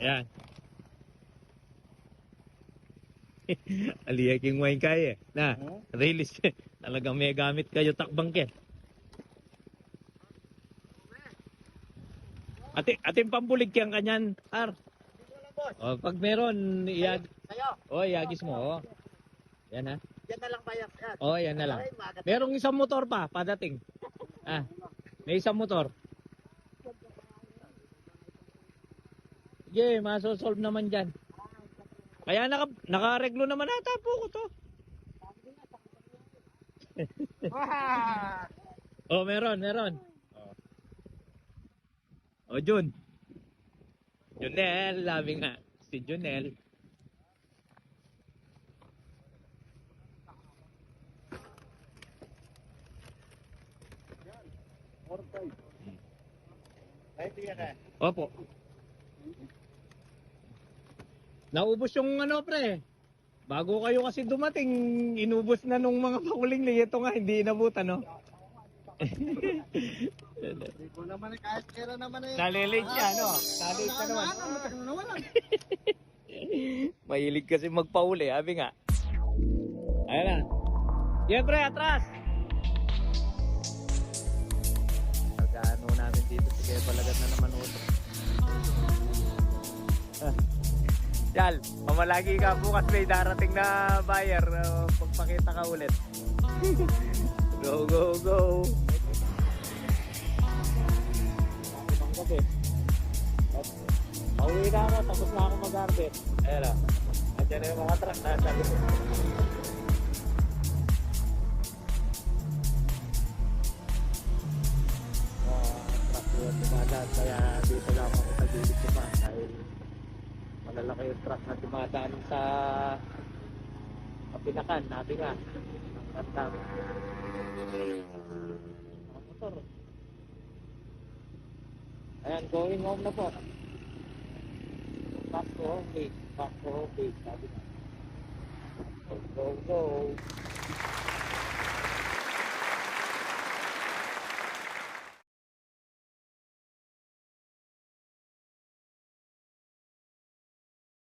Ayan. Aliyaking wine kaya na release. Talagang may gamit kayo takbang ken. Ating pambulig kang kanyan, Ar. Oh, pag meron, iagis mo. Oh. Yan ha. Yan na lang ba yan? Oh, yan na lang. Merong isang motor pa, padating. Ah, may isang motor. Sige, masosolve naman dyan. Kaya naka-reglo naman ata po ko to. Oh, meron. Oh, Jun. Junel, labi nga. Si Junel. Opo. Naubos yung ano, pre. Bago kayo kasi dumating, inubos na nung mga pakuling li. Ito nga, hindi inabutan, no? Hindi ko naman kahit kera naman eh. Nalilig siya, no? Nalilig ka naman. Mahilig kasi magpauli, sabi nga. Ayan na. Yan, pre, atras! Pagkaano namin dito, sige, palagat na naman ulo. Yal, pamalagi ka, bukas may darating na buyer. Pagpakita ka ulit. Go, go, go! Pauwi na ako, tapos na ako mag-harvest. Ayan o. Andiyan na yung mga truck na sabi ko. Truck yun, dumadaan. Kaya dito lang ako sa gilid ko pa. Dahil malalaki yung truck na dumadaan sa kapinakan. Nabi nga. Ang ganda. Mga motor. Ayan, going home na po. Back to home base. Sabi na. Go, go, go.